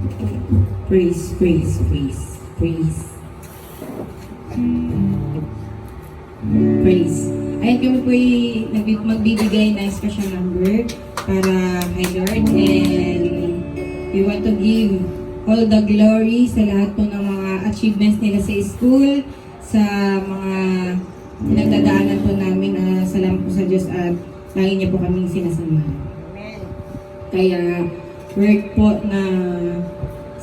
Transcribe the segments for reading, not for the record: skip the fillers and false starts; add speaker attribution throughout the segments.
Speaker 1: Praise, praise, praise, praise. Praise. Ayun kami po'y magbibigay ng special number para kay Lord, and we want to give all the glory sa lahat po ng mga achievements nila sa school, sa mga pinagdadaanan po namin. Salamat po sa Diyos at lagi niya po kaming sinasamahan. Kaya work po na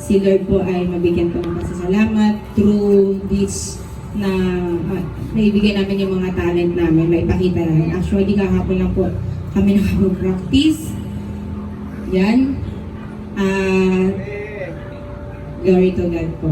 Speaker 1: si Lord po ay mabigyan po ng pasasalamat through this na naibigay namin yung mga talent namin, maipakita namin. Actually, kahapon lang po kami nakapag-practice. Yan. Glory to God po.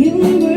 Speaker 2: You